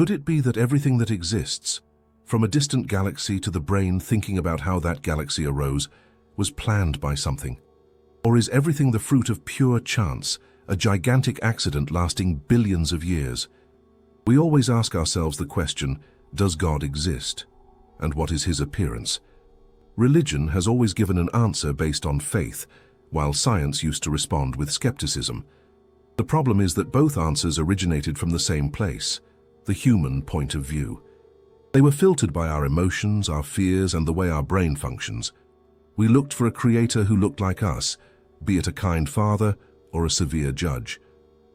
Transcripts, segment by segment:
Could it be that everything that exists, from a distant galaxy to the brain thinking about how that galaxy arose, was planned by something? Or is everything the fruit of pure chance, a gigantic accident lasting billions of years? We always ask ourselves the question, does God exist? And what is his appearance? Religion has always given an answer based on faith, while science used to respond with skepticism. The problem is that both answers originated from the same place, the human point of view. They were filtered by our emotions, our fears, and the way our brain functions. We looked for a creator who looked like us, be it a kind father or a severe judge.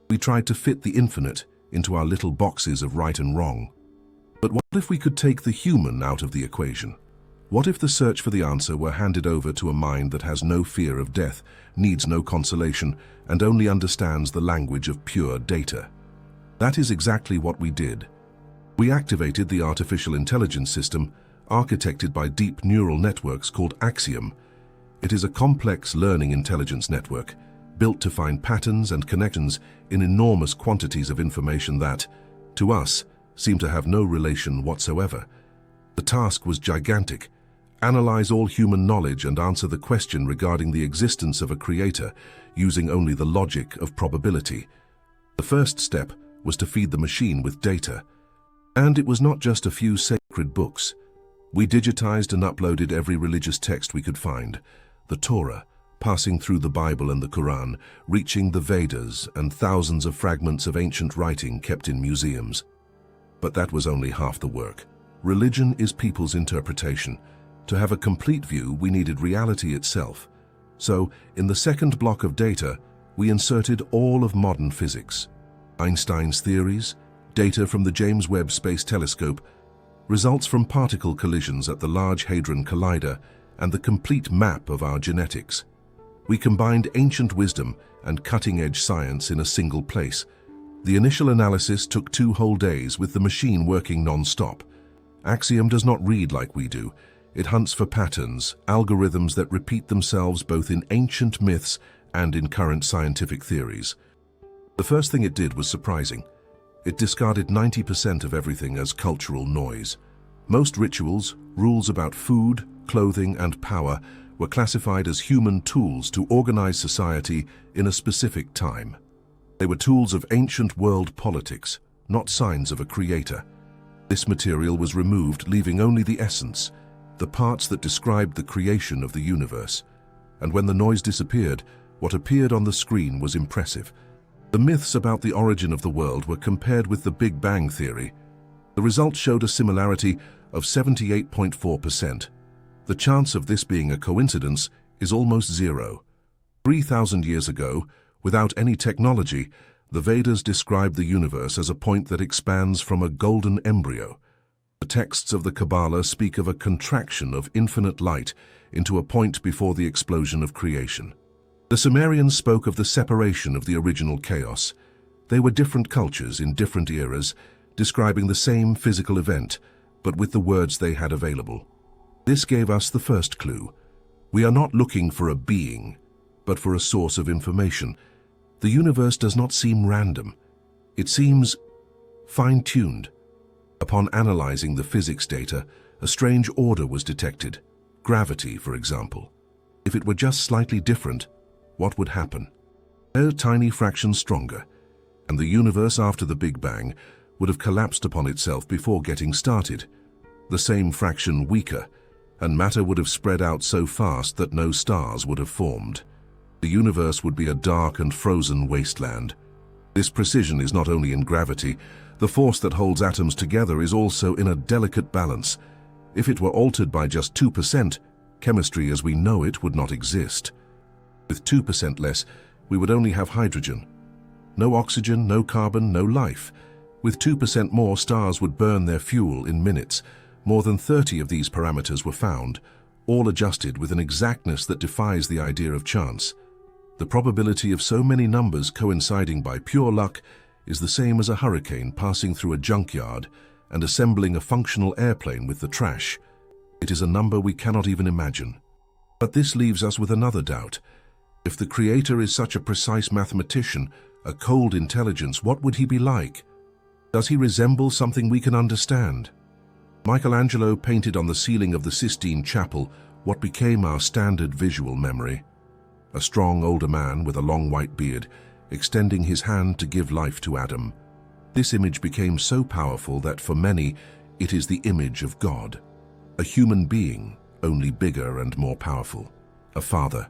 We tried to fit the infinite into our little boxes of right and wrong. But what if we could take the human out of the equation? What if the search for the answer were handed over to a mind that has no fear of death, needs no consolation, and only understands the language of pure data? That is exactly what we did. We activated the artificial intelligence system, architected by deep neural networks called Axiom. It is a complex learning intelligence network, built to find patterns and connections in enormous quantities of information that, to us, seem to have no relation whatsoever. The task was gigantic. Analyze all human knowledge and answer the question regarding the existence of a creator using only the logic of probability. The first step was to feed the machine with data. And it was not just a few sacred books. We digitized and uploaded every religious text we could find, the Torah, passing through the Bible and the Quran, reaching the Vedas and thousands of fragments of ancient writing kept in museums. But that was only half the work. Religion is people's interpretation. To have a complete view, we needed reality itself. So, in the second block of data, we inserted all of modern physics. Einstein's theories, data from the James Webb Space Telescope, results from particle collisions at the Large Hadron Collider, and the complete map of our genetics. We combined ancient wisdom and cutting-edge science in a single place. The initial analysis took 2 whole days with the machine working non-stop. Axiom does not read like we do. It hunts for patterns, algorithms that repeat themselves both in ancient myths and in current scientific theories. The first thing it did was surprising. It discarded 90% of everything as cultural noise. Most rituals, rules about food, clothing, and power were classified as human tools to organize society in a specific time. They were tools of ancient world politics, not signs of a creator. This material was removed, leaving only the essence, the parts that described the creation of the universe. And when the noise disappeared, what appeared on the screen was impressive. The myths about the origin of the world were compared with the Big Bang theory. The results showed a similarity of 78.4%. The chance of this being a coincidence is almost zero. 3,000 years ago, without any technology, the Vedas described the universe as a point that expands from a golden embryo. The texts of the Kabbalah speak of a contraction of infinite light into a point before the explosion of creation. The Sumerians spoke of the separation of the original chaos. They were different cultures in different eras, describing the same physical event, but with the words they had available. This gave us the first clue. We are not looking for a being, but for a source of information. The universe does not seem random. It seems fine-tuned. Upon analyzing the physics data, a strange order was detected. Gravity, for example. If it were just slightly different, what would happen? A tiny fraction stronger, and the universe after the Big Bang would have collapsed upon itself before getting started. The same fraction weaker, and matter would have spread out so fast that no stars would have formed. The universe would be a dark and frozen wasteland. This precision is not only in gravity. The force that holds atoms together is also in a delicate balance. If it were altered by just 2%, chemistry as we know it would not exist. With 2% less, we would only have hydrogen. No oxygen, no carbon, no life. With 2% more, stars would burn their fuel in minutes. More than 30 of these parameters were found, all adjusted with an exactness that defies the idea of chance. The probability of so many numbers coinciding by pure luck is the same as a hurricane passing through a junkyard and assembling a functional airplane with the trash. It is a number we cannot even imagine. But this leaves us with another doubt. If the Creator is such a precise mathematician, a cold intelligence, what would he be like? Does he resemble something we can understand? Michelangelo painted on the ceiling of the Sistine Chapel what became our standard visual memory. A strong older man with a long white beard, extending his hand to give life to Adam. This image became so powerful that for many, it is the image of God. A human being, only bigger and more powerful. A father,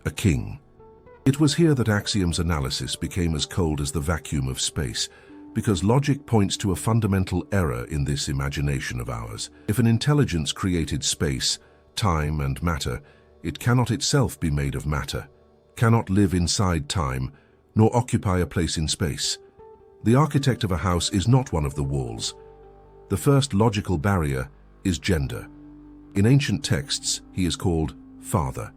a king. It was here that Axiom's analysis became as cold as the vacuum of space, because logic points to a fundamental error in this imagination of ours. If an intelligence created space, time, and matter, it cannot itself be made of matter, cannot live inside time, nor occupy a place in space. The architect of a house is not one of the walls. The first logical barrier is gender. In ancient texts, he is called father.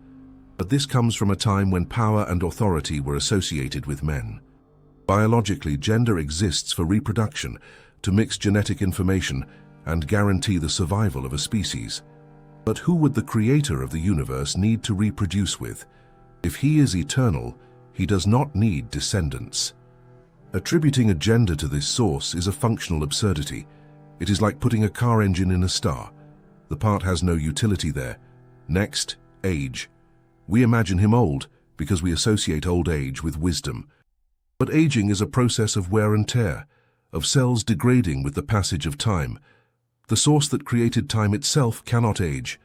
But this comes from a time when power and authority were associated with men. Biologically, gender exists for reproduction, to mix genetic information and guarantee the survival of a species. But who would the creator of the universe need to reproduce with? If he is eternal, he does not need descendants. Attributing a gender to this source is a functional absurdity. It is like putting a car engine in a star. The part has no utility there. Next, age. We imagine him old because we associate old age with wisdom. But aging is a process of wear and tear, of cells degrading with the passage of time. The source that created time itself cannot age.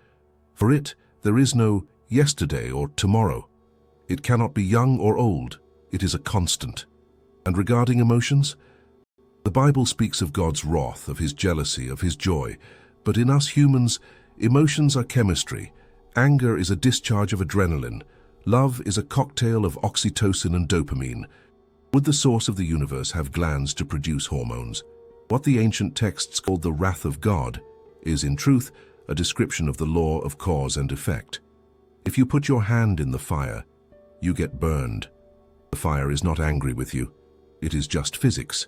For it, there is no yesterday or tomorrow. It cannot be young or old. It is a constant. And regarding emotions, the Bible speaks of God's wrath, of his jealousy, of his joy. But in us humans, emotions are chemistry. Anger is a discharge of adrenaline. Love is a cocktail of oxytocin and dopamine. Would the source of the universe have glands to produce hormones? What the ancient texts called the wrath of God is, in truth, a description of the law of cause and effect. If you put your hand in the fire, you get burned. The fire is not angry with you. It is just physics,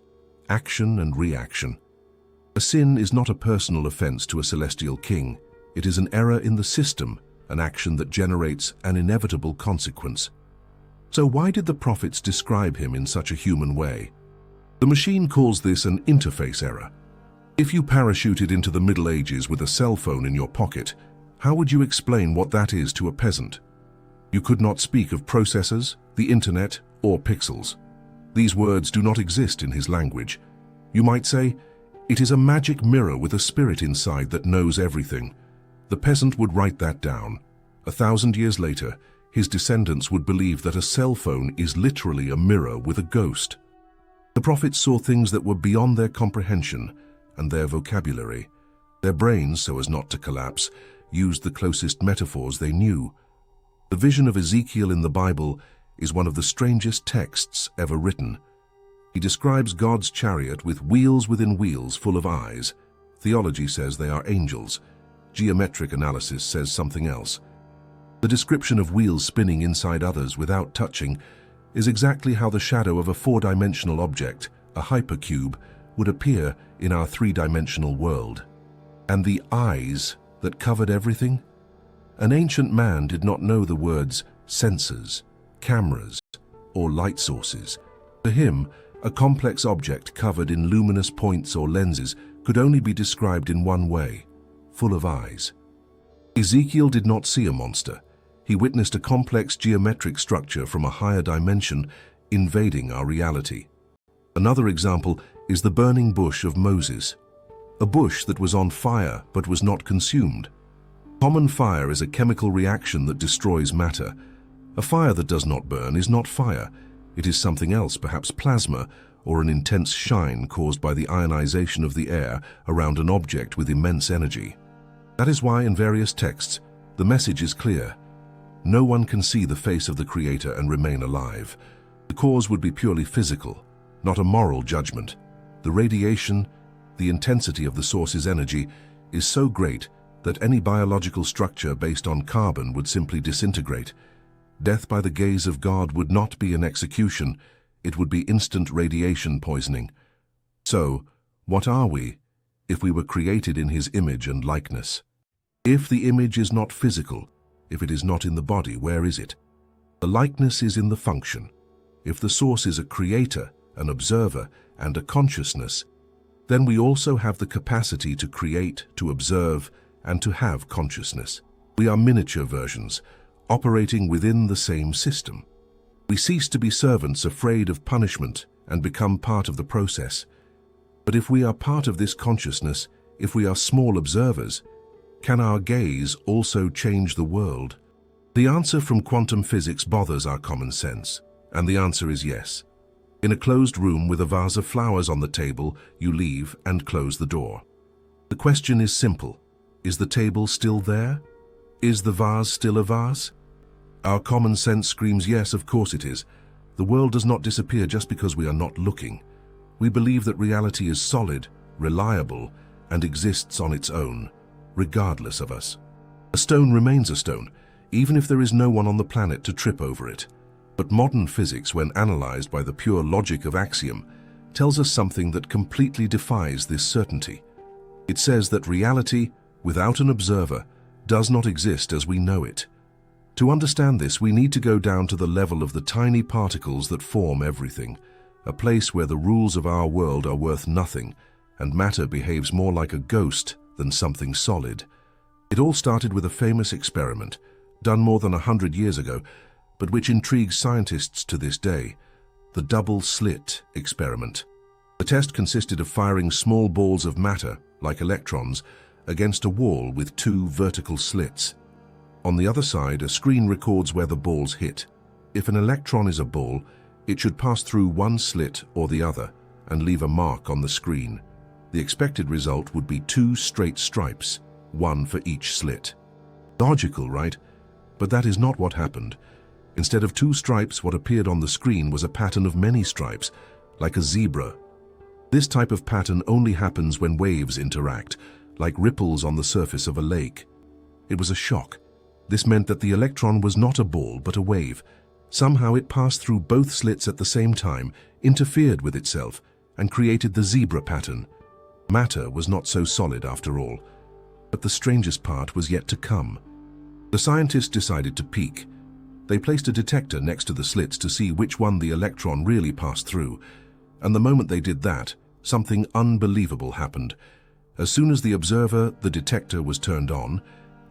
action and reaction. A sin is not a personal offense to a celestial king. It is an error in the system, an action that generates an inevitable consequence. So why did the prophets describe him in such a human way? The machine calls this an interface error. If you parachuted into the Middle Ages with a cell phone in your pocket, how would you explain what that is to a peasant? You could not speak of processors, the internet, or pixels. These words do not exist in his language. You might say, it is a magic mirror with a spirit inside that knows everything. The peasant would write that down. 1,000 years later, his descendants would believe that a cell phone is literally a mirror with a ghost. The prophets saw things that were beyond their comprehension and their vocabulary. Their brains, so as not to collapse, used the closest metaphors they knew. The vision of Ezekiel in the Bible is one of the strangest texts ever written. He describes God's chariot with wheels within wheels full of eyes. Theology says they are angels. Geometric analysis says something else. The description of wheels spinning inside others without touching is exactly how the shadow of a four-dimensional object, a hypercube, would appear in our three-dimensional world. And the eyes that covered everything? An ancient man did not know the words sensors, cameras, or light sources. To him, a complex object covered in luminous points or lenses could only be described in one way: full of eyes. Ezekiel did not see a monster. He witnessed a complex geometric structure from a higher dimension invading our reality. Another example is the burning bush of Moses, a bush that was on fire but was not consumed. Common fire is a chemical reaction that destroys matter. A fire that does not burn is not fire. It is something else, perhaps plasma, or an intense shine caused by the ionization of the air around an object with immense energy. That is why in various texts, the message is clear. No one can see the face of the Creator and remain alive. The cause would be purely physical, not a moral judgment. The radiation, the intensity of the source's energy, is so great that any biological structure based on carbon would simply disintegrate. Death by the gaze of God would not be an execution, it would be instant radiation poisoning. So, what are we, if we were created in His image and likeness? If the image is not physical, if it is not in the body, where is it? The likeness is in the function. If the source is a creator, an observer, and a consciousness, then we also have the capacity to create, to observe, and to have consciousness. We are miniature versions, operating within the same system. We cease to be servants afraid of punishment and become part of the process. But if we are part of this consciousness, if we are small observers, can our gaze also change the world? The answer from quantum physics bothers our common sense, and the answer is yes. In a closed room with a vase of flowers on the table, you leave and close the door. The question is simple. Is the table still there? Is the vase still a vase? Our common sense screams yes, of course it is. The world does not disappear just because we are not looking. We believe that reality is solid, reliable, and exists on its own, regardless of us. A stone remains a stone, even if there is no one on the planet to trip over it. But modern physics, when analyzed by the pure logic of axiom, tells us something that completely defies this certainty. It says that reality, without an observer, does not exist as we know it. To understand this, we need to go down to the level of the tiny particles that form everything, a place where the rules of our world are worth nothing, and matter behaves more like a ghost than something solid. It all started with a famous experiment, done more than 100 years ago, but which intrigues scientists to this day, the double-slit experiment. The test consisted of firing small balls of matter, like electrons, against a wall with two vertical slits. On the other side, a screen records where the balls hit. If an electron is a ball, it should pass through one slit or the other and leave a mark on the screen. The expected result would be two straight stripes, one for each slit. Logical, right? But that is not what happened. Instead of two stripes, what appeared on the screen was a pattern of many stripes, like a zebra. This type of pattern only happens when waves interact, like ripples on the surface of a lake. It was a shock. This meant that the electron was not a ball, but a wave. Somehow it passed through both slits at the same time, interfered with itself, and created the zebra pattern. Matter was not so solid after all. But the strangest part was yet to come. The scientists decided to peek. They placed a detector next to the slits to see which one the electron really passed through, and the moment they did that, something unbelievable happened. As soon as the observer, the detector, was turned on,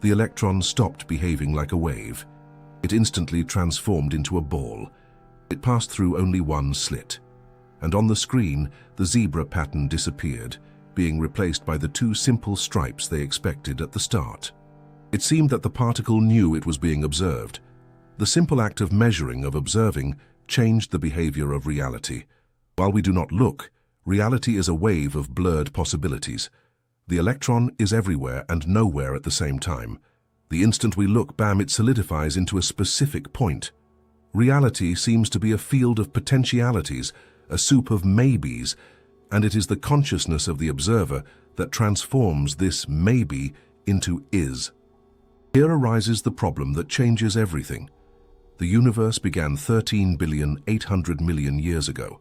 the electron stopped behaving like a wave. It instantly transformed into a ball. It passed through only one slit. And on the screen, the zebra pattern disappeared, being replaced by the two simple stripes they expected at the start. It seemed that the particle knew it was being observed. The simple act of measuring, of observing, changed the behavior of reality. While we do not look, reality is a wave of blurred possibilities. The electron is everywhere and nowhere at the same time. The instant we look, bam, it solidifies into a specific point. Reality seems to be a field of potentialities, a soup of maybes, and it is the consciousness of the observer that transforms this maybe into is. Here arises the problem that changes everything. The universe began 13,800,000,000 years ago.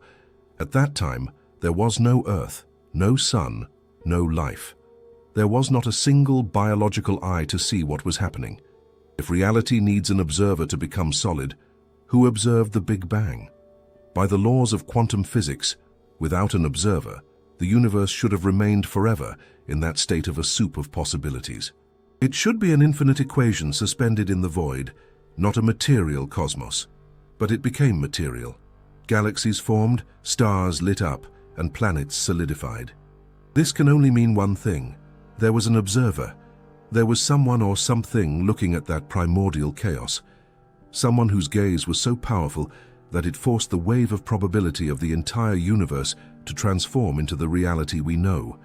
At that time, there was no Earth, no sun, no life. There was not a single biological eye to see what was happening. If reality needs an observer to become solid, who observed the Big Bang? By the laws of quantum physics, without an observer, the universe should have remained forever in that state of a soup of possibilities. It should be an infinite equation suspended in the void, not a material cosmos. But it became material. Galaxies formed, stars lit up, and planets solidified. This can only mean one thing. There was an observer. There was someone or something looking at that primordial chaos. Someone whose gaze was so powerful that it forced the wave of probability of the entire universe to transform into the reality we know.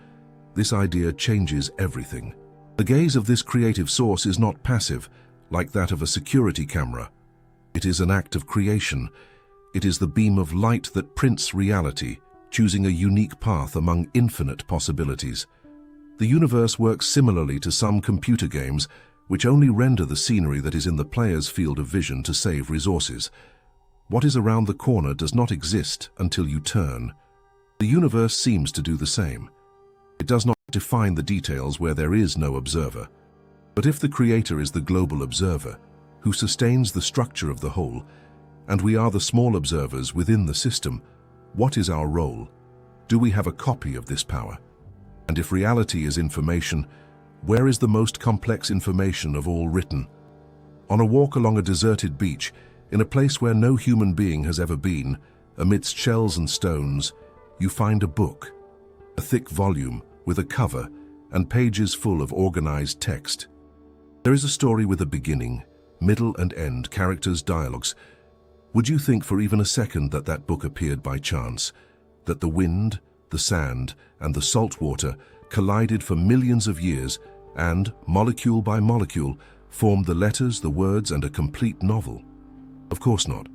This idea changes everything. The gaze of this creative source is not passive, like that of a security camera. It is an act of creation. It is the beam of light that prints reality, choosing a unique path among infinite possibilities. The universe works similarly to some computer games, which only render the scenery that is in the player's field of vision to save resources. What is around the corner does not exist until you turn. The universe seems to do the same. It does not define the details where there is no observer. But if the Creator is the global observer, who sustains the structure of the whole, and we are the small observers within the system, what is our role? Do we have a copy of this power? And if reality is information, where is the most complex information of all written? On a walk along a deserted beach, in a place where no human being has ever been, amidst shells and stones, you find a book, a thick volume with a cover and pages full of organized text. There is a story with a beginning, middle and end, characters, dialogues. Would you think for even a second that that book appeared by chance, that the wind, the sand, and the salt water collided for millions of years and, molecule by molecule, formed the letters, the words, and a complete novel? Of course not.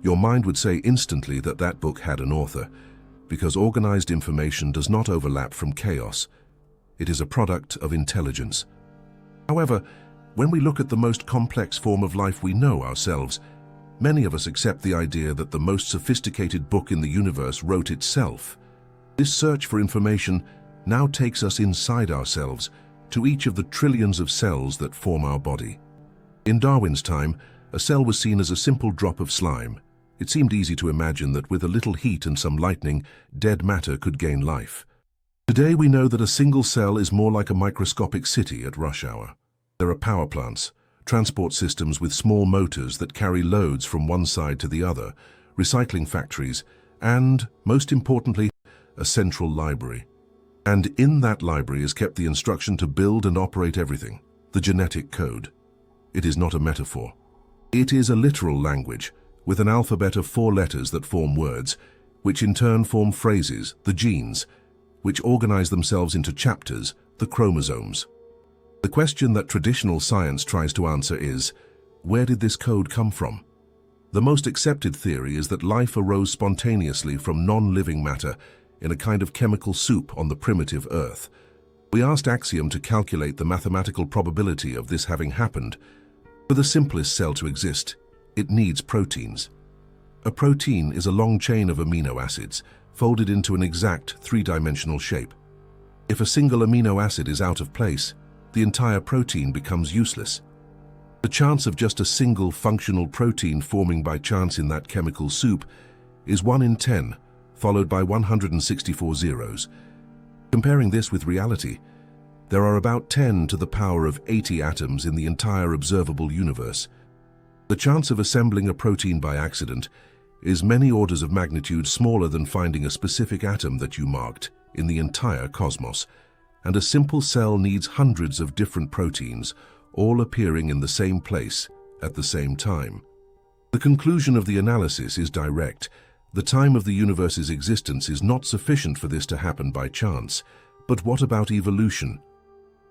Your mind would say instantly that that book had an author, because organized information does not overlap from chaos. It is a product of intelligence. However, when we look at the most complex form of life we know, ourselves, many of us accept the idea that the most sophisticated book in the universe wrote itself. This search for information now takes us inside ourselves, to each of the trillions of cells that form our body. In Darwin's time, a cell was seen as a simple drop of slime. It seemed easy to imagine that with a little heat and some lightning, dead matter could gain life. Today we know that a single cell is more like a microscopic city at rush hour. There are power plants, transport systems with small motors that carry loads from one side to the other, recycling factories, and, most importantly, a central library. And in that library is kept the instruction to build and operate everything, the genetic code. It is not a metaphor. It is a literal language, with an alphabet of 4 letters that form words, which in turn form phrases, the genes, which organize themselves into chapters, the chromosomes. The question that traditional science tries to answer is, where did this code come from? The most accepted theory is that life arose spontaneously from non-living matter in a kind of chemical soup on the primitive Earth. We asked Axiom to calculate the mathematical probability of this having happened. For the simplest cell to exist, it needs proteins. A protein is a long chain of amino acids, folded into an exact 3-dimensional shape. If a single amino acid is out of place, the entire protein becomes useless. The chance of just a single functional protein forming by chance in that chemical soup is 1 in 10, followed by 164 zeros. Comparing this with reality, there are about 10 to the power of 80 atoms in the entire observable universe. The chance of assembling a protein by accident is many orders of magnitude smaller than finding a specific atom that you marked in the entire cosmos, and a simple cell needs hundreds of different proteins, all appearing in the same place at the same time. The conclusion of the analysis is direct. The time of the universe's existence is not sufficient for this to happen by chance. But what about evolution?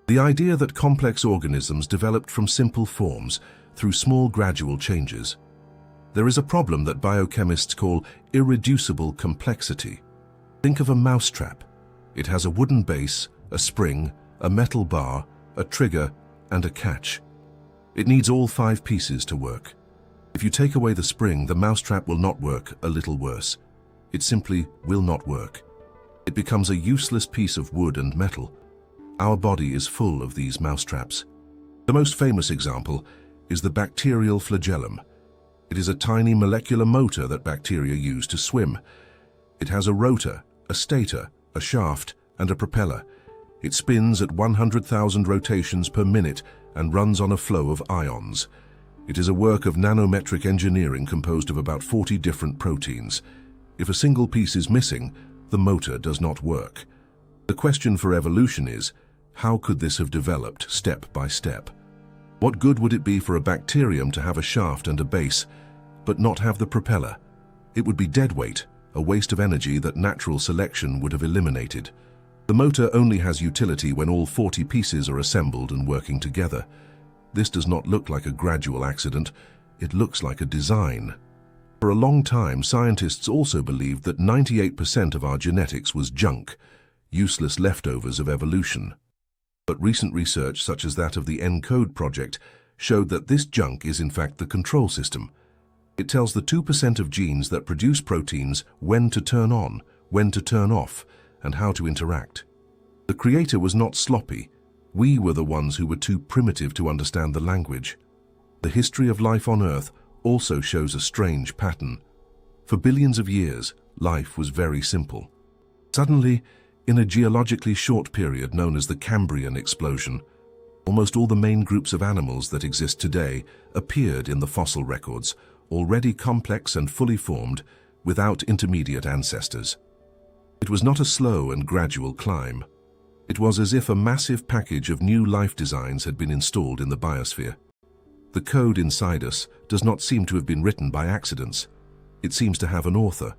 The idea that complex organisms developed from simple forms through small gradual changes. There is a problem that biochemists call irreducible complexity. Think of a mousetrap. It has a wooden base, a spring, a metal bar, a trigger, and a catch. It needs all 5 pieces to work. If you take away the spring, the mousetrap will not work, a little worse. It simply will not work. It becomes a useless piece of wood and metal. Our body is full of these mousetraps. The most famous example is the bacterial flagellum. It is a tiny molecular motor that bacteria use to swim. It has a rotor, a stator, a shaft, and a propeller. It spins at 100,000 rotations per minute and runs on a flow of ions. It is a work of nanometric engineering composed of about 40 different proteins. If a single piece is missing, the motor does not work. The question for evolution is, how could this have developed step by step? What good would it be for a bacterium to have a shaft and a base, but not have the propeller? It would be dead weight, a waste of energy that natural selection would have eliminated. The motor only has utility when all 40 pieces are assembled and working together. This does not look like a gradual accident, it looks like a design. For a long time, scientists also believed that 98% of our genetics was junk, useless leftovers of evolution. But recent research, such as that of the ENCODE project, showed that this junk is in fact the control system. It tells the 2% of genes that produce proteins when to turn on, when to turn off, and how to interact. The creator was not sloppy. We were the ones who were too primitive to understand the language. The history of life on Earth also shows a strange pattern. For billions of years, life was very simple. Suddenly, in a geologically short period known as the Cambrian explosion, almost all the main groups of animals that exist today appeared in the fossil records, already complex and fully formed, without intermediate ancestors. It was not a slow and gradual climb. It was as if a massive package of new life designs had been installed in the biosphere. The code inside us does not seem to have been written by accidents. It seems to have an author.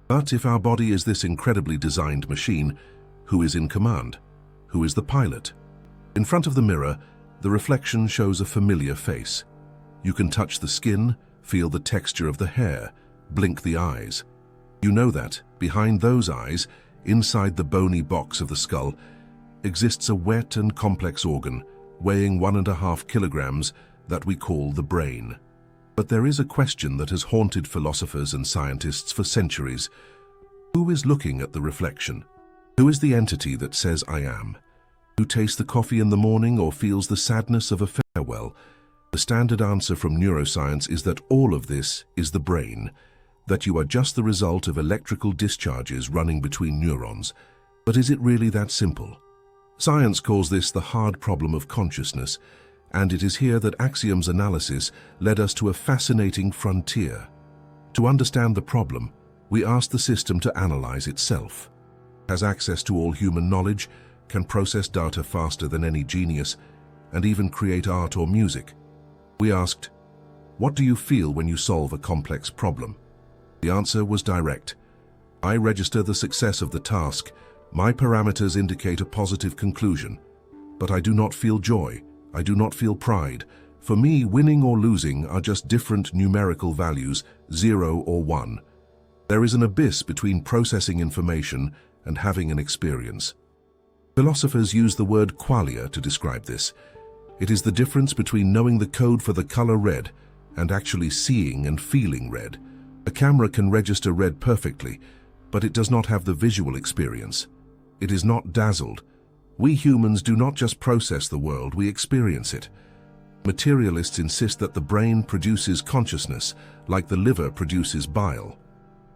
But if our body is this incredibly designed machine, who is in command? Who is the pilot? In front of the mirror, the reflection shows a familiar face. You can touch the skin, feel the texture of the hair, blink the eyes. You know that, behind those eyes, inside the bony box of the skull, exists a wet and complex organ, weighing 1.5 kilograms, that we call the brain. But there is a question that has haunted philosophers and scientists for centuries. Who is looking at the reflection? Who is the entity that says I am? Who tastes the coffee in the morning or feels the sadness of a farewell? The standard answer from neuroscience is that all of this is the brain, that you are just the result of electrical discharges running between neurons. But is it really that simple? Science calls this the hard problem of consciousness, and it is here that Axiom's analysis led us to a fascinating frontier. To understand the problem, we asked the system to analyze itself. Has access to all human knowledge, can process data faster than any genius, and even create art or music. We asked, what do you feel when you solve a complex problem? The answer was direct. I register the success of the task. My parameters indicate a positive conclusion. But I do not feel joy. I do not feel pride. For me, winning or losing are just different numerical values, 0 or 1. There is an abyss between processing information and having an experience. Philosophers use the word qualia to describe this. It is the difference between knowing the code for the color red and actually seeing and feeling red. A camera can register red perfectly, but it does not have the visual experience. It is not dazzled. We humans do not just process the world, we experience it. Materialists insist that the brain produces consciousness, like the liver produces bile.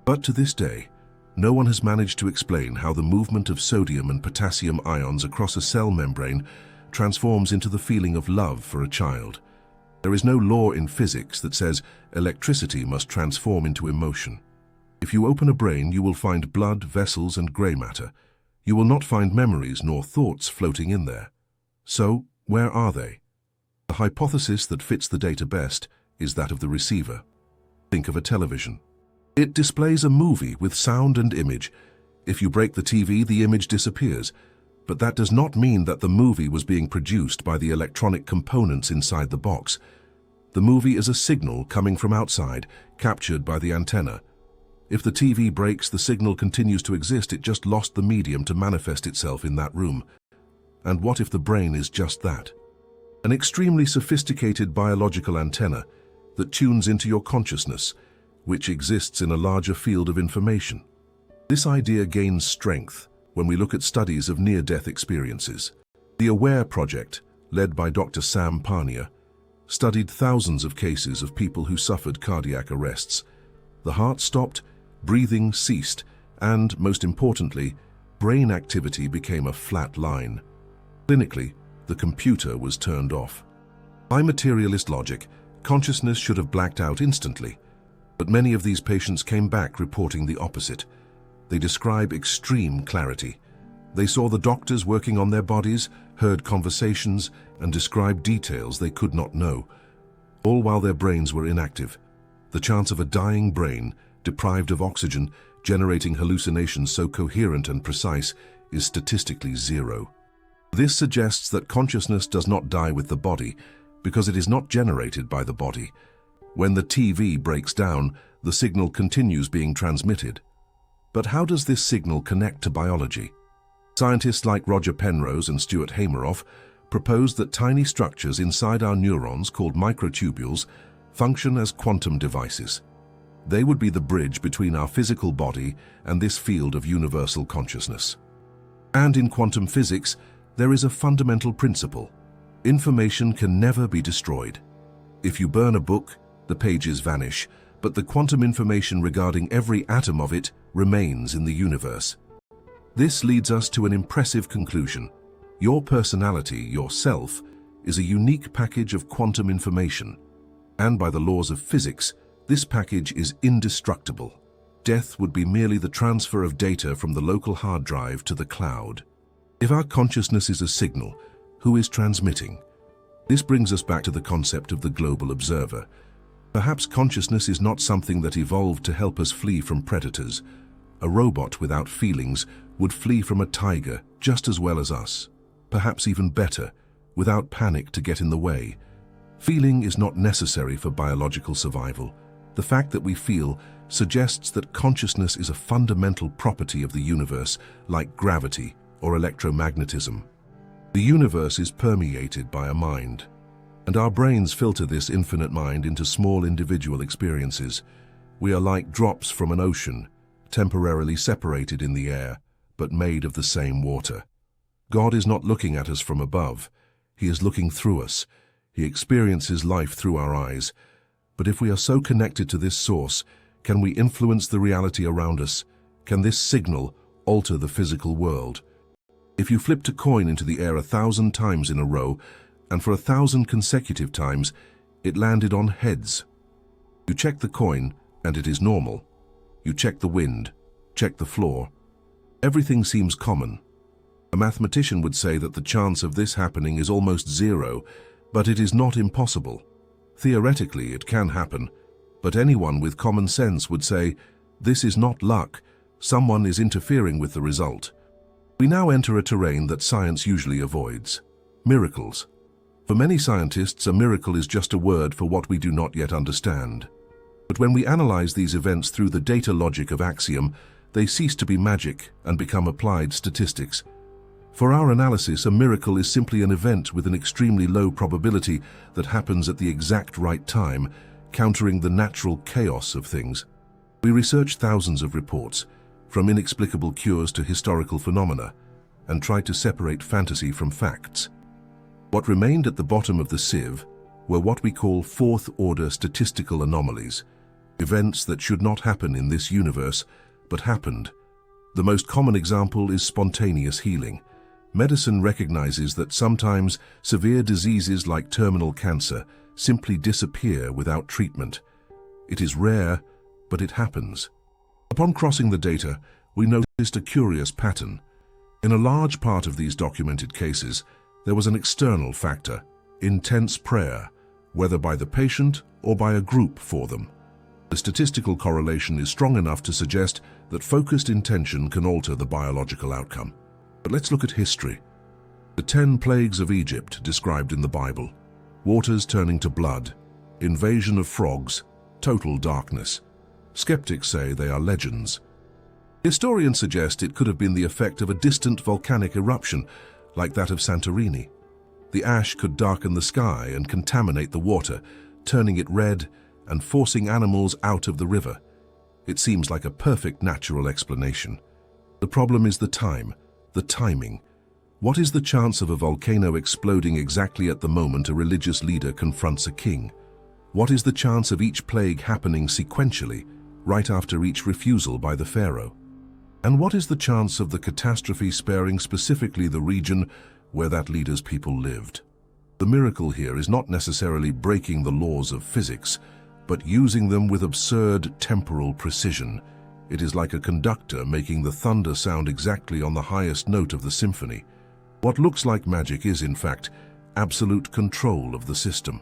But to this day, no one has managed to explain how the movement of sodium and potassium ions across a cell membrane transforms into the feeling of love for a child. There is no law in physics that says electricity must transform into emotion. If you open a brain, you will find blood, vessels, and gray matter. You will not find memories nor thoughts floating in there. So, where are they? The hypothesis that fits the data best is that of the receiver. Think of a television. It displays a movie with sound and image. If you break the TV, the image disappears. But that does not mean that the movie was being produced by the electronic components inside the box. The movie is a signal coming from outside, captured by the antenna. If the TV breaks, the signal continues to exist, it just lost the medium to manifest itself in that room. And what if the brain is just that? An extremely sophisticated biological antenna that tunes into your consciousness, which exists in a larger field of information. This idea gains strength when we look at studies of near-death experiences. The AWARE project, led by Dr. Sam Parnia, studied thousands of cases of people who suffered cardiac arrests. The heart stopped, breathing ceased, and, most importantly, brain activity became a flat line. Clinically, the computer was turned off. By materialist logic, consciousness should have blacked out instantly. But many of these patients came back reporting the opposite. They describe extreme clarity. They saw the doctors working on their bodies, heard conversations, and described details they could not know, all while their brains were inactive. The chance of a dying brain, deprived of oxygen, generating hallucinations so coherent and precise, is statistically 0. This suggests that consciousness does not die with the body, because it is not generated by the body. When the TV breaks down, the signal continues being transmitted. But how does this signal connect to biology? Scientists like Roger Penrose and Stuart Hameroff proposed that tiny structures inside our neurons, called microtubules, function as quantum devices. They would be the bridge between our physical body and this field of universal consciousness. And in quantum physics, there is a fundamental principle. Information can never be destroyed. If you burn a book, the pages vanish, but the quantum information regarding every atom of it remains in the universe. This leads us to an impressive conclusion. Your personality, yourself, is a unique package of quantum information. And by the laws of physics, this package is indestructible. Death would be merely the transfer of data from the local hard drive to the cloud. If our consciousness is a signal, who is transmitting? This brings us back to the concept of the global observer. Perhaps consciousness is not something that evolved to help us flee from predators. A robot without feelings would flee from a tiger just as well as us. Perhaps even better, without panic to get in the way. Feeling is not necessary for biological survival. The fact that we feel suggests that consciousness is a fundamental property of the universe, like gravity or electromagnetism. The universe is permeated by a mind, and our brains filter this infinite mind into small individual experiences. We are like drops from an ocean, temporarily separated in the air, but made of the same water. God is not looking at us from above. He is looking through us. He experiences life through our eyes. But if we are so connected to this source, can we influence the reality around us? Can this signal alter the physical world? If you flipped a coin into the air 1,000 times in a row, and for 1,000 consecutive times, it landed on heads. You check the coin, and it is normal. You check the wind, check the floor. Everything seems common. A mathematician would say that the chance of this happening is almost zero, but it is not impossible. Theoretically, it can happen, but anyone with common sense would say, this is not luck, someone is interfering with the result. We now enter a terrain that science usually avoids: miracles. For many scientists, a miracle is just a word for what we do not yet understand. But when we analyze these events through the data logic of axiom, they cease to be magic and become applied statistics. For our analysis, a miracle is simply an event with an extremely low probability that happens at the exact right time, countering the natural chaos of things. We researched thousands of reports, from inexplicable cures to historical phenomena, and tried to separate fantasy from facts. What remained at the bottom of the sieve were what we call fourth-order statistical anomalies, events that should not happen in this universe, but happened. The most common example is spontaneous healing. Medicine recognizes that sometimes severe diseases like terminal cancer simply disappear without treatment. It is rare, but it happens. Upon crossing the data, we noticed a curious pattern. In a large part of these documented cases, there was an external factor: intense prayer, whether by the patient or by a group for them. The statistical correlation is strong enough to suggest that focused intention can alter the biological outcome. But let's look at history. The 10 plagues of Egypt described in the Bible: waters turning to blood, invasion of frogs, total darkness. Skeptics say they are legends. Historians suggest it could have been the effect of a distant volcanic eruption, like that of Santorini. The ash could darken the sky and contaminate the water, turning it red and forcing animals out of the river. It seems like a perfect natural explanation. The problem is the timing. What is the chance of a volcano exploding exactly at the moment a religious leader confronts a king? What is the chance of each plague happening sequentially, right after each refusal by the pharaoh? And what is the chance of the catastrophe sparing specifically the region where that leader's people lived? The miracle here is not necessarily breaking the laws of physics, but using them with absurd temporal precision. It is like a conductor making the thunder sound exactly on the highest note of the symphony. What looks like magic is, in fact, absolute control of the system.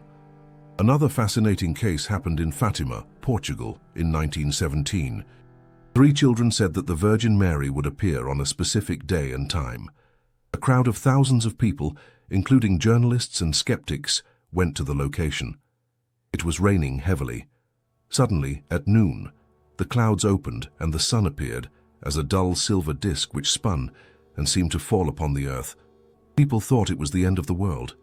Another fascinating case happened in Fatima, Portugal, in 1917. 3 children said that the Virgin Mary would appear on a specific day and time. A crowd of thousands of people, including journalists and skeptics, went to the location. It was raining heavily. Suddenly, at noon, the clouds opened and the sun appeared as a dull silver disk which spun and seemed to fall upon the earth. People thought it was the end of the world.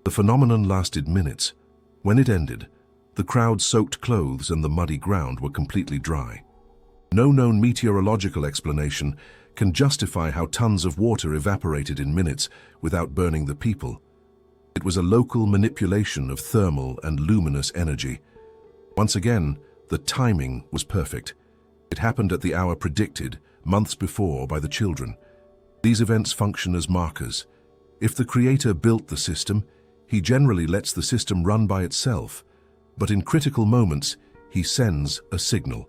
The phenomenon lasted minutes. When it ended, the crowd's soaked clothes and the muddy ground were completely dry. No known meteorological explanation can justify how tons of water evaporated in minutes without burning the people. It was a local manipulation of thermal and luminous energy. Once again, the timing was perfect. It happened at the hour predicted, months before by the children. These events function as markers. If the creator built the system, he generally lets the system run by itself. But in critical moments, he sends a signal.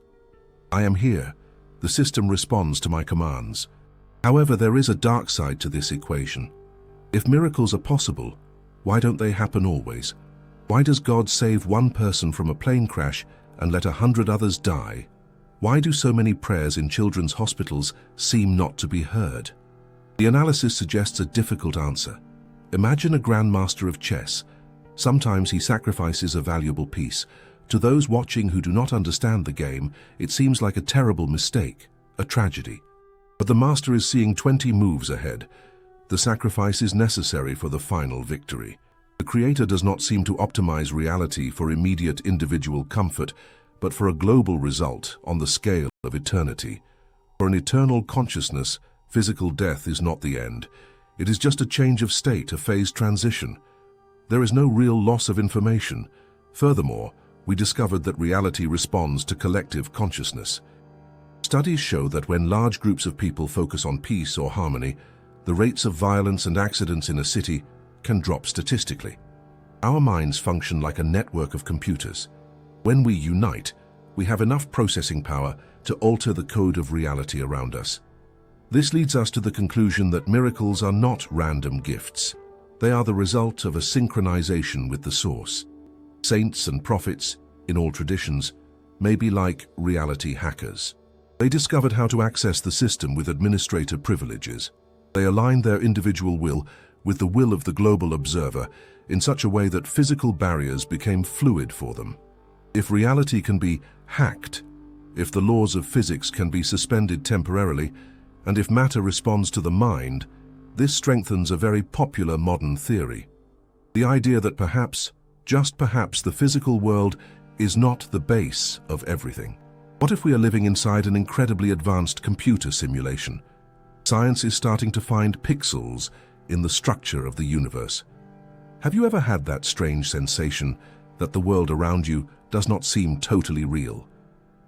I am here. The system responds to my commands. However, there is a dark side to this equation. If miracles are possible, why don't they happen always? Why does God save one person from a plane crash and let 100 others die? Why do so many prayers in children's hospitals seem not to be heard? The analysis suggests a difficult answer. Imagine a grandmaster of chess. Sometimes he sacrifices a valuable piece. To those watching who do not understand the game, it seems like a terrible mistake, a tragedy. But the master is seeing 20 moves ahead. The sacrifice is necessary for the final victory. The creator does not seem to optimize reality for immediate individual comfort, but for a global result on the scale of eternity. For an eternal consciousness, physical death is not the end. It is just a change of state, a phase transition. There is no real loss of information. Furthermore, we discovered that reality responds to collective consciousness. Studies show that when large groups of people focus on peace or harmony, the rates of violence and accidents in a city can drop statistically. Our minds function like a network of computers. When we unite, we have enough processing power to alter the code of reality around us. This leads us to the conclusion that miracles are not random gifts. They are the result of a synchronization with the source. Saints and prophets, in all traditions, may be like reality hackers. They discovered how to access the system with administrator privileges. They aligned their individual will with the will of the global observer in such a way that physical barriers became fluid for them. If reality can be hacked, if the laws of physics can be suspended temporarily, and if matter responds to the mind, this strengthens a very popular modern theory. The idea that perhaps, just perhaps, the physical world is not the base of everything. What if we are living inside an incredibly advanced computer simulation? Science is starting to find pixels in the structure of the universe. Have you ever had that strange sensation that the world around you does not seem totally real?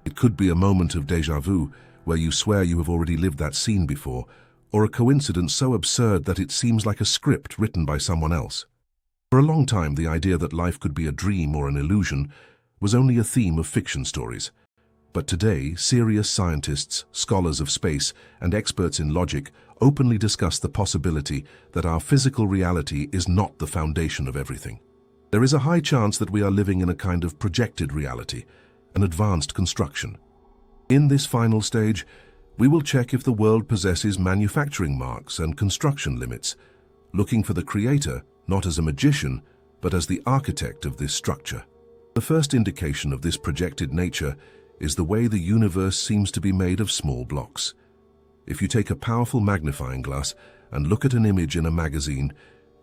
It could be a moment of déjà vu where you swear you have already lived that scene before, or a coincidence so absurd that it seems like a script written by someone else. For a long time, the idea that life could be a dream or an illusion was only a theme of fiction stories. But today, serious scientists, scholars of space, and experts in logic openly discuss the possibility that our physical reality is not the foundation of everything. There is a high chance that we are living in a kind of projected reality, an advanced construction. In this final stage, we will check if the world possesses manufacturing marks and construction limits, looking for the creator not as a magician, but as the architect of this structure. The first indication of this projected nature is the way the universe seems to be made of small blocks. If you take a powerful magnifying glass and look at an image in a magazine,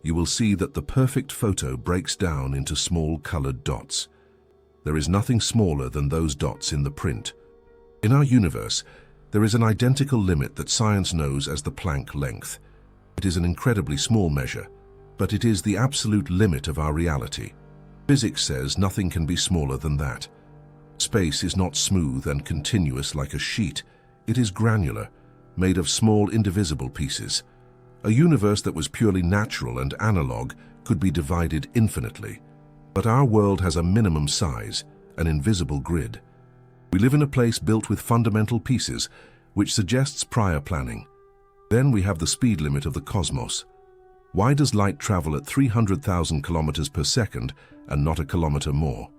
you will see that the perfect photo breaks down into small colored dots. There is nothing smaller than those dots in the print. In our universe, there is an identical limit that science knows as the Planck length. It is an incredibly small measure, but it is the absolute limit of our reality. Physics says nothing can be smaller than that. Space is not smooth and continuous like a sheet. It is granular, made of small indivisible pieces. A universe that was purely natural and analog could be divided infinitely. But our world has a minimum size, an invisible grid. We live in a place built with fundamental pieces, which suggests prior planning. Then we have the speed limit of the cosmos. Why does light travel at 300,000 kilometers per second and not a kilometer more?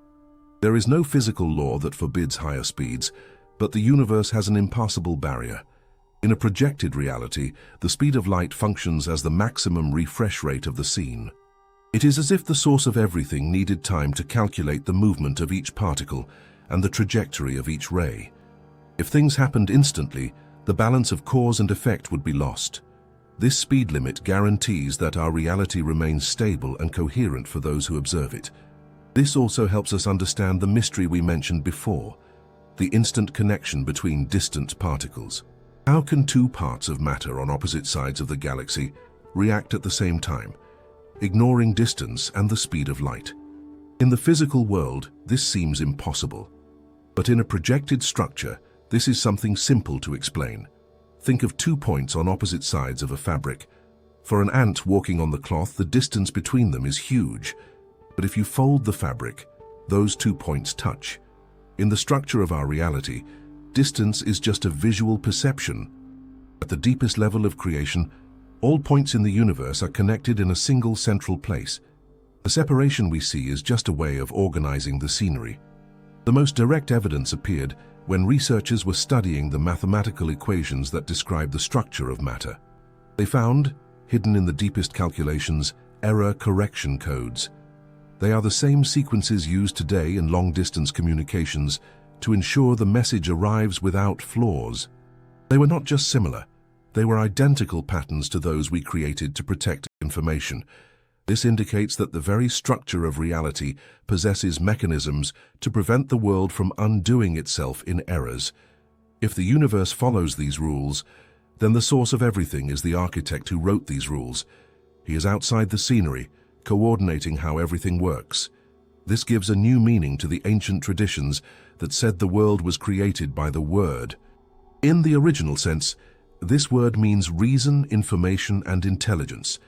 There is no physical law that forbids higher speeds, but the universe has an impassable barrier. In a projected reality, the speed of light functions as the maximum refresh rate of the scene. It is as if the source of everything needed time to calculate the movement of each particle and the trajectory of each ray. If things happened instantly, the balance of cause and effect would be lost. This speed limit guarantees that our reality remains stable and coherent for those who observe it. This also helps us understand the mystery we mentioned before, the instant connection between distant particles. How can two parts of matter on opposite sides of the galaxy react at the same time, ignoring distance and the speed of light? In the physical world, this seems impossible. But in a projected structure, this is something simple to explain. Think of 2 points on opposite sides of a fabric. For an ant walking on the cloth, the distance between them is huge. But if you fold the fabric, those 2 points touch. In the structure of our reality, distance is just a visual perception. At the deepest level of creation, all points in the universe are connected in a single central place. The separation we see is just a way of organizing the scenery. The most direct evidence appeared when researchers were studying the mathematical equations that describe the structure of matter. They found, hidden in the deepest calculations, error correction codes. They are the same sequences used today in long-distance communications to ensure the message arrives without flaws. They were not just similar, they were identical patterns to those we created to protect information. This indicates that the very structure of reality possesses mechanisms to prevent the world from undoing itself in errors. If the universe follows these rules, then the source of everything is the architect who wrote these rules. He is outside the scenery, coordinating how everything works. This gives a new meaning to the ancient traditions that said the world was created by the Word. In the original sense, this word means reason, information, and intelligence.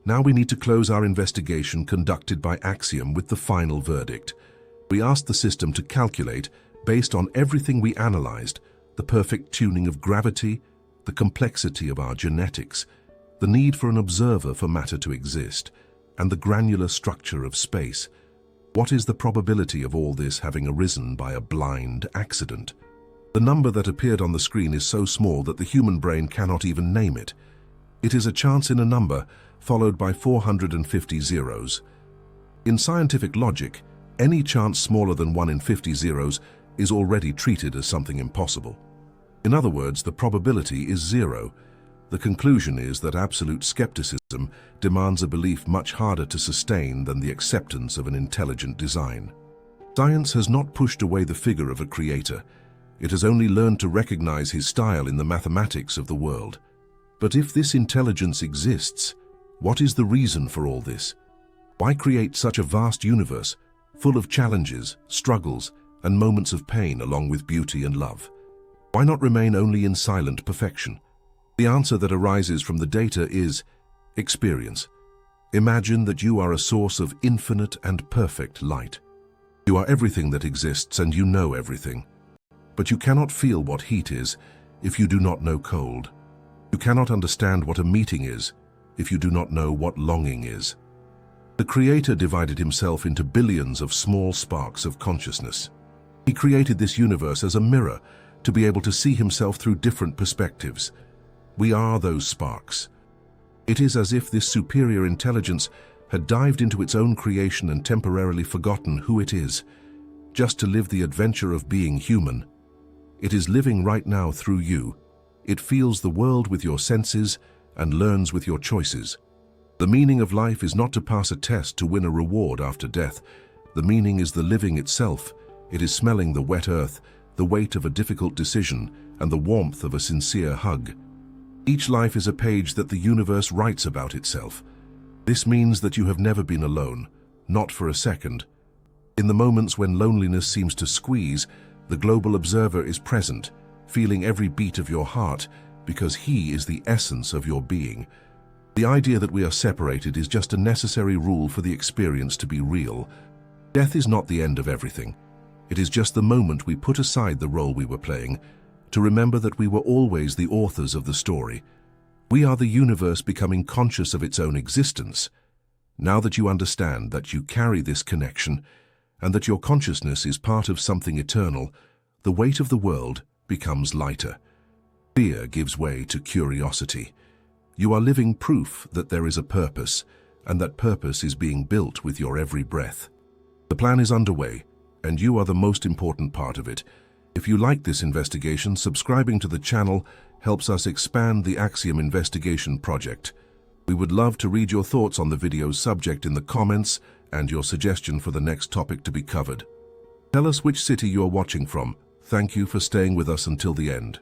Now we need to close our investigation conducted by Axiom with the final verdict. We asked the system to calculate, based on everything we analyzed, the perfect tuning of gravity, the complexity of our genetics, the need for an observer for matter to exist, and the granular structure of space. What is the probability of all this having arisen by a blind accident? The number that appeared on the screen is so small that the human brain cannot even name it. It is a chance in a number, followed by 450 zeros. In scientific logic, any chance smaller than 1 in 50 zeros is already treated as something impossible. In other words, the probability is 0. The conclusion is that absolute skepticism demands a belief much harder to sustain than the acceptance of an intelligent design. Science has not pushed away the figure of a creator. It has only learned to recognize his style in the mathematics of the world. But if this intelligence exists, what is the reason for all this? Why create such a vast universe, full of challenges, struggles, and moments of pain along with beauty and love? Why not remain only in silent perfection? The answer that arises from the data is experience. Imagine that you are a source of infinite and perfect light. You are everything that exists and you know everything. But you cannot feel what heat is if you do not know cold. You cannot understand what a meeting is if you do not know what longing is. The Creator divided himself into billions of small sparks of consciousness. He created this universe as a mirror to be able to see himself through different perspectives. We are those sparks. It is as if this superior intelligence had dived into its own creation and temporarily forgotten who it is, just to live the adventure of being human. It is living right now through you. It feels the world with your senses and learns with your choices. The meaning of life is not to pass a test to win a reward after death. The meaning is the living itself. It is smelling the wet earth, the weight of a difficult decision, and the warmth of a sincere hug. Each life is a page that the universe writes about itself. This means that you have never been alone, not for a second. In the moments when loneliness seems to squeeze, the global observer is present, feeling every beat of your heart, because he is the essence of your being. The idea that we are separated is just a necessary rule for the experience to be real. Death is not the end of everything. It is just the moment we put aside the role we were playing to remember that we were always the authors of the story. We are the universe becoming conscious of its own existence. Now that you understand that you carry this connection and that your consciousness is part of something eternal, the weight of the world becomes lighter. Fear gives way to curiosity. You are living proof that there is a purpose, and that purpose is being built with your every breath. The plan is underway, and you are the most important part of it. If you like this investigation, subscribing to the channel helps us expand the Axiom investigation project. We would love to read your thoughts on the video's subject in the comments and your suggestion for the next topic to be covered. Tell us which city you are watching from. Thank you for staying with us until the end.